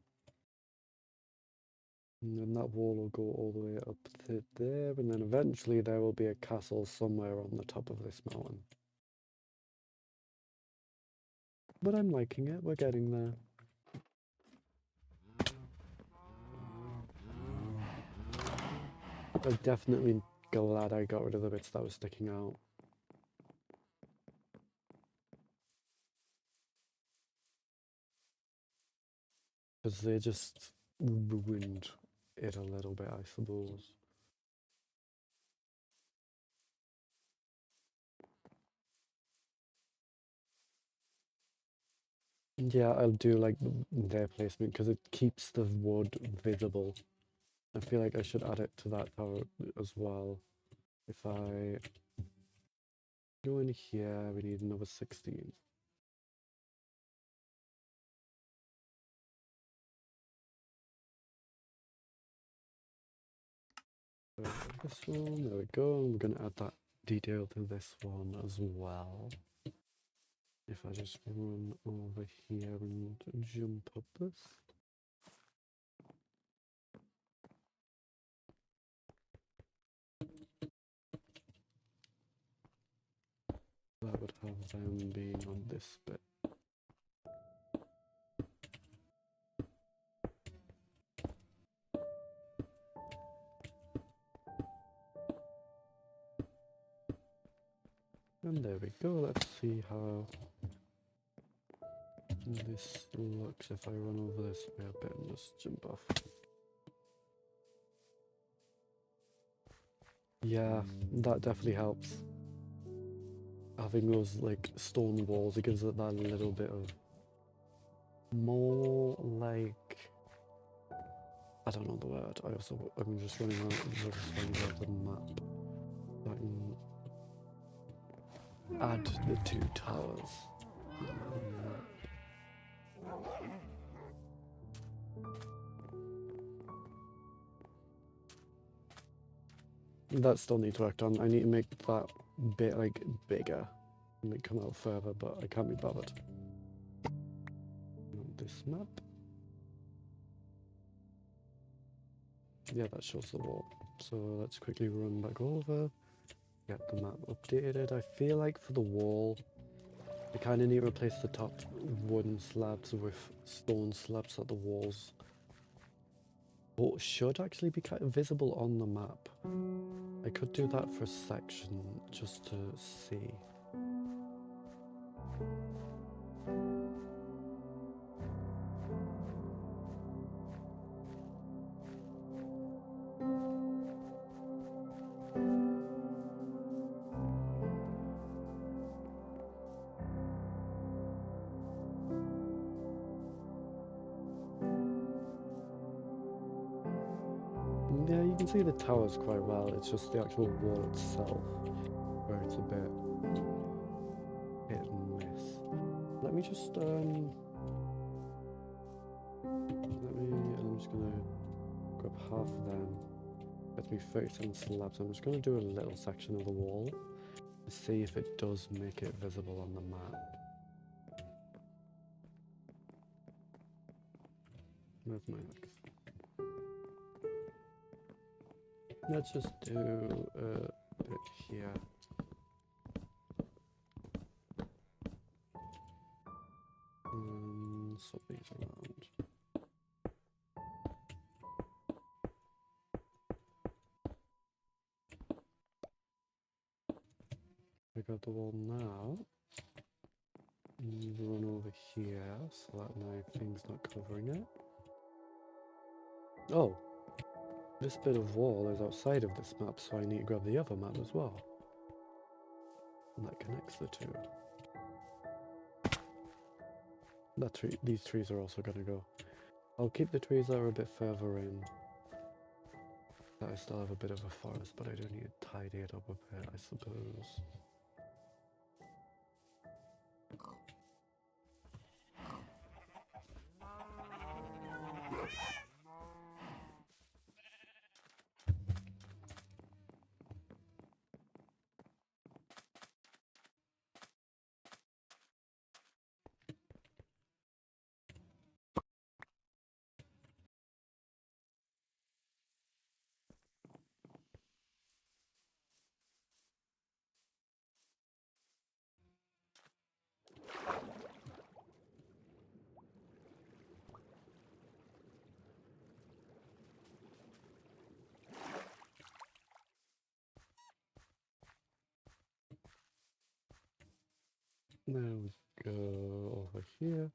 And then that wall will go all the way up to there, and then eventually there will be a castle somewhere on the top of this mountain. But I'm liking it, we're getting there. I'm definitely glad I got rid of the bits that were sticking out. Because they just ruined it a little bit, I suppose. Yeah, I'll do like their placement because it keeps the wood visible. I feel like I should add it to that tower as well. If I go in here, we need another 16. This one, there we go. We're going to add that detail to this one as well. If I just run over here and jump up this. That would have them being on this bit. And there we go. Let's see how this looks if I run over this way a bit and just jump off. Yeah, that definitely helps. Having those like stone walls, it gives it that little bit of more like, I don't know the word. I'm just running around the map. So I can add the two towers. That still needs work done. I need to make that bit like bigger and like come out further, but I can't be bothered. On this map. Yeah, that shows the wall. So let's quickly run back over. Get the map updated. I feel like for the wall, I kind of need to replace the top wooden slabs with stone slabs at the walls. What should actually be kind of visible on the map. I could do that for a section just to see. Yeah, you can see the towers quite well. It's just the actual wall itself where it's a bit hit and miss. Let me just I'm just gonna grab half of them. That's me 37 slabs. I'm just gonna do a little section of the wall to see if it does make it visible on the map. Where's my axe? Let's just do a bit here. Swap these around. I got the wall now. Run over here so that my thing's not covering it. Oh, this bit of wall is outside of this map, so I need to grab the other map as well. And that connects the two. These trees are also going to go. I'll keep the trees that are a bit further in. I still have a bit of a forest, but I do need to tidy it up a bit, I suppose. Now we go over here.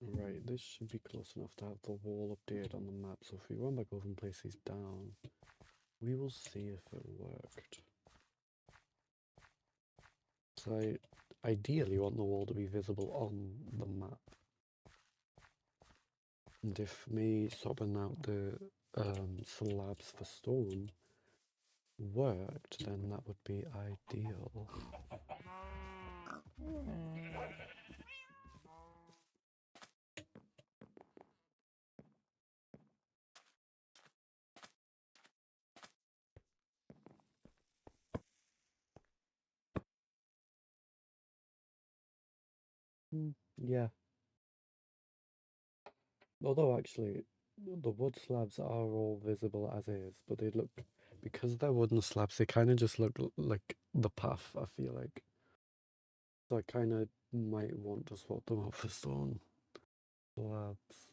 Right, this should be close enough to have the wall updated on the map, so if we run back over and place these down, we will see if it worked. So I ideally want the wall to be visible on the map. And if me swapping out the slabs for stone worked, then that would be ideal. Yeah. Although actually, the wood slabs are all visible as is, but they look, because they're wooden slabs, they kind of just look like the path, I feel like. So I kind of might want to swap them out for stone slabs.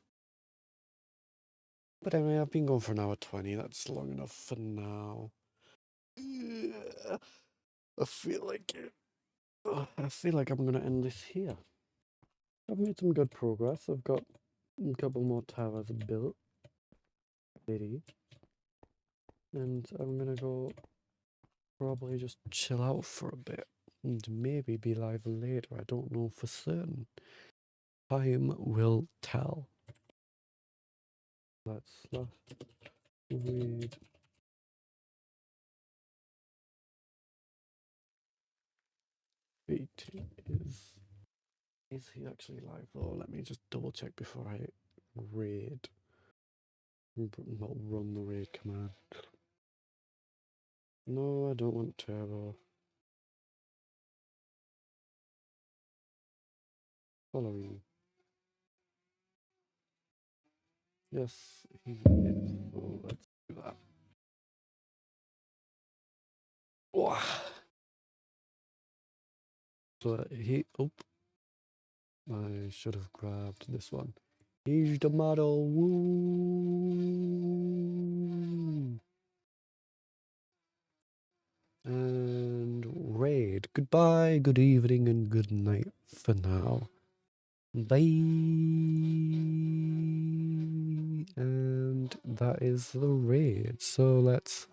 But anyway, I've been going for an hour 20. That's long enough for now. Yeah, I feel like it. I feel like I'm gonna end this here. I've made some good progress. I've got a couple more towers built. Maybe. And I'm gonna go probably just chill out for a bit. And maybe be live later. I don't know for certain. Time will tell. Let's read. BT is he actually live though? Let me just double check before I raid. Not run the raid command. No, I don't want turbo. Following. Yes, he is. So let's do that. Wow. So I should have grabbed this one. Here's the model. Woo! And raid. Goodbye, good evening, and good night for now. Bye. And that is the raid. So let's